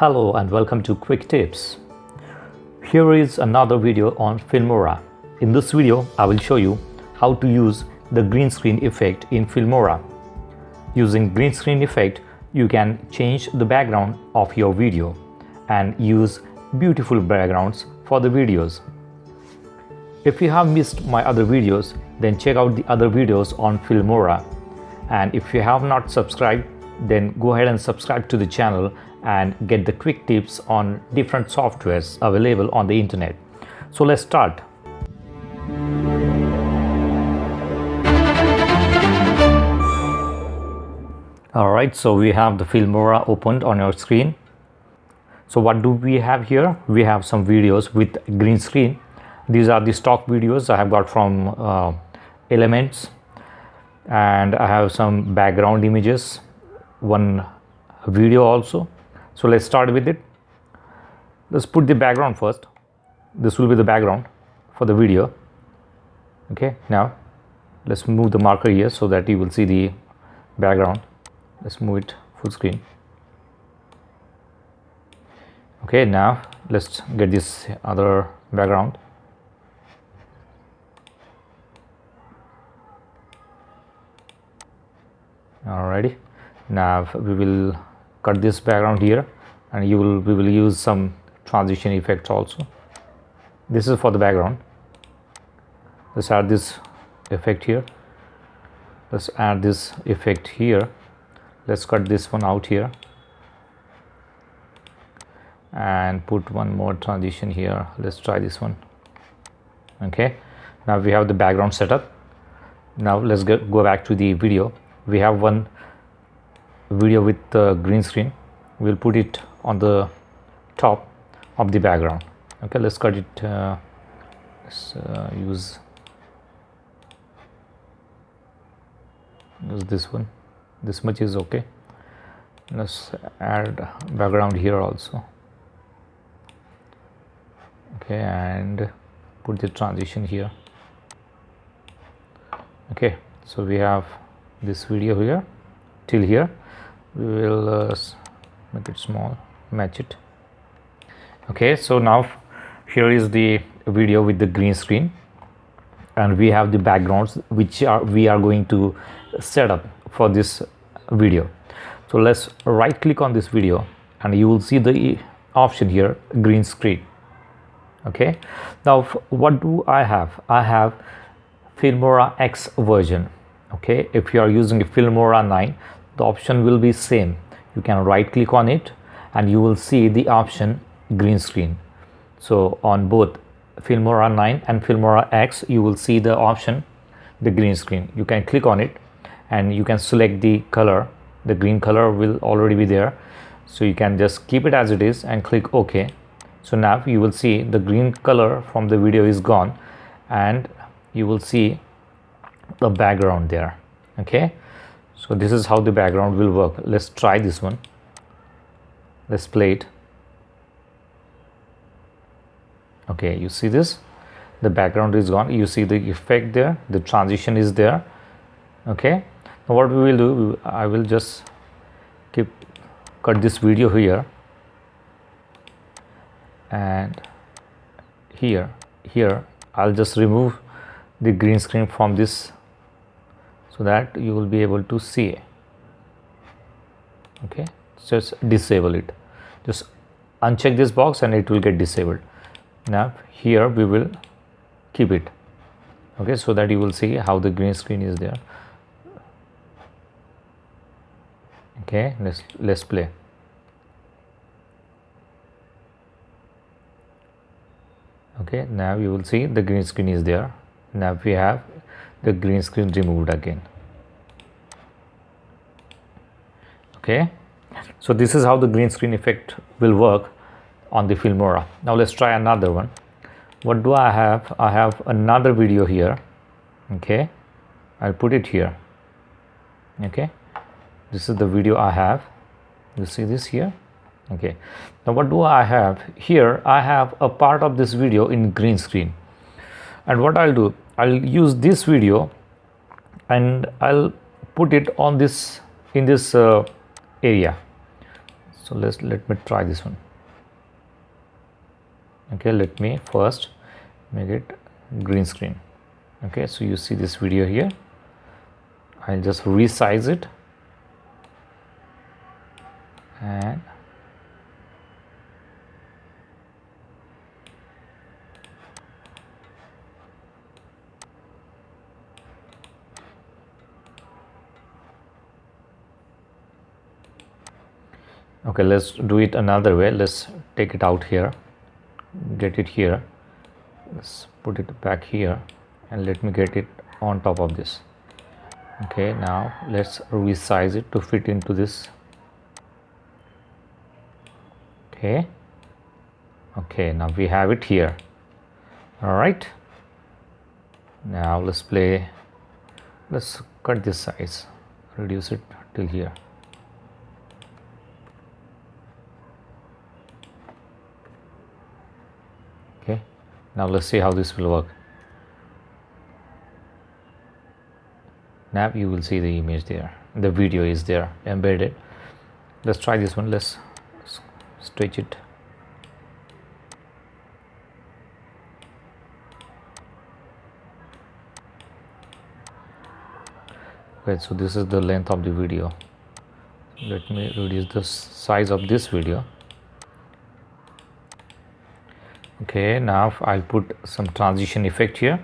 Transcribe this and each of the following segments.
Hello and welcome to Quick Tips. Here is another video on Filmora. In this video, I will show you how to use the green screen effect in Filmora. Using green screen effect, you can change the background of your video and use beautiful backgrounds for the videos. If you have missed my other videos, then check out the other videos on Filmora. And if you have not subscribed, then go ahead and subscribe to the channel and get the quick tips on different softwares available on the internet. So let's start. Alright, so we have the Filmora opened on your screen. So what do we have here? We have some videos with green screen. These are the stock videos I have got from Elements, and I have some background images, one video also. So let's start with it. Let's put the background first. This will be the background for the video. Okay, now let's move the marker here so that you will see the background. Let's move it full screen. Okay, now let's get this other background. Alrighty, now we will cut this background here, and we will use some transition effects also. This is for the background. Let's add this effect here. Let's add this effect here. Let's cut this one out here and put one more transition here. Let's try this one. Okay, now we have the background setup. Now let's go back to the video. We have one video with the green screen. We'll put it on the top of the background. Okay, let's cut it. Let's use this one. This much is okay. Let's add background here also. Okay, and put the transition here. Okay, so we have this video here till here. We will make it small, match it. Okay, so now here is the video with the green screen, and we have the backgrounds which we are going to set up for this video. So let's right click on this video and you will see the option here, green screen. Okay, now what do I have? I have Filmora X version. Okay, if you are using a Filmora 9, the option will be same. You can right click on it and you will see the option green screen. So on both Filmora 9 and Filmora X, you will see the option the green screen. You can click on it and you can select the color. The green color will already be there, so you can just keep it as it is and click OK. So now you will see the green color from the video is gone and you will see the background there. Okay, so this is how the background will work. Let's try this one. Let's play it. Okay, you see this, the background is gone. You see the effect there, the transition is there. Okay, now what we will do, I will just cut this video here, and here I'll just remove the green screen from this so that you will be able to see. Okay, just disable it. Just uncheck this box and it will get disabled. Now here we will keep it. Okay, so that you will see how the green screen is there. Okay, let's play. Okay, now you will see the green screen is there. Now we have the green screen removed again. Okay, so this is how the green screen effect will work on the Filmora. Now let's try another one. What do I have? I have another video here. Okay, I'll put it here. Okay, this is the video I have. You see this here. Okay, now what do I have here? I have a part of this video in green screen, and what I'll do, I'll use this video and I'll put it on this in this area. So let me try this one. Okay, let me first make it green screen. Okay, so you see this video here. I'll just resize it and okay, let's do it another way. Let's take it out here, get it here, let's put it back here, and let me get it on top of this. Okay, now let's resize it to fit into this. Okay, now we have it here. All right, now let's cut this size, reduce it till here. Okay, now let's see how this will work. Now you will see the image there, the video is there embedded. Let's try this one. Let's stretch it. Okay, so this is the length of the video. Let me reduce the size of this video. Okay, now I'll put some transition effect here.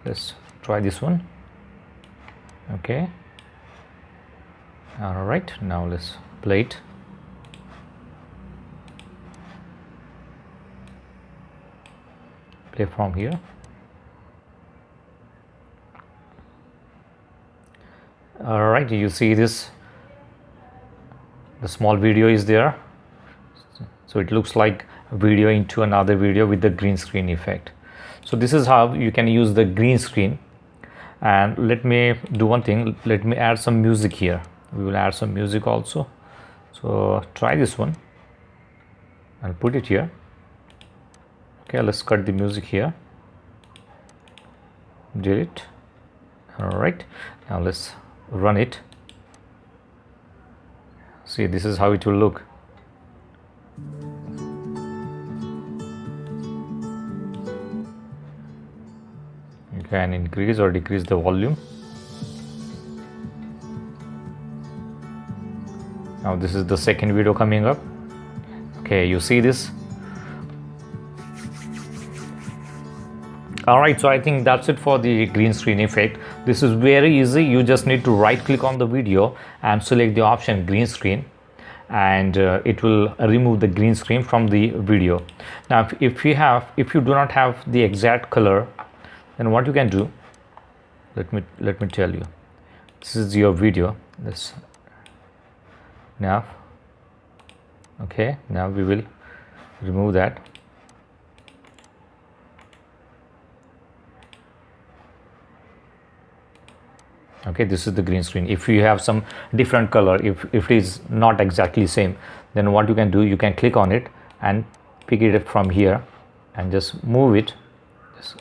Let's try this one. Okay, all right, now let's play it. Play from here. All right, you see this, the small video is there, so it looks like a video into another video with the green screen effect. So this is how you can use the green screen. And let me do one thing, let me add some music here. We will add some music also. So try this one. I'll put it here. Okay, let's cut the music here. Delete. All right, now let's run it. See, this is how it will look. You can increase or decrease the volume. Now this is the second video coming up. Okay, you see this. Alright, so I think that's it for the green screen effect. This is very easy. You just need to right click on the video and select the option green screen, and it will remove the green screen from the video. Now if you do not have the exact color, then what you can do, let me tell you. This is your video. This now, okay, now we will remove that. Okay, this is the green screen. If you have some different color, if it is not exactly same, then what you can do, you can click on it and pick it up from here and just move it, just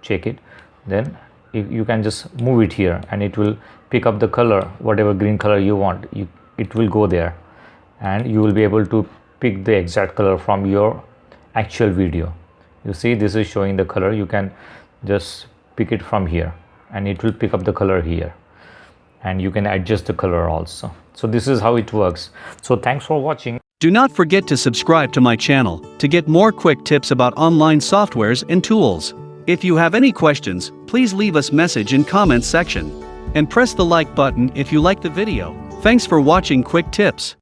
check it, then you can just move it here and it will pick up the color, whatever green color you want. It will go there and you will be able to pick the exact color from your actual video. You see, this is showing the color. You can just pick it from here and it will pick up the color here, and you can adjust the color also. So this is how it works. So thanks for watching. Do not forget to subscribe to my channel to get more quick tips about online softwares and tools. If you have any questions, please leave us message in comments section. And press the like button if you like the video. Thanks for watching Quick Tips.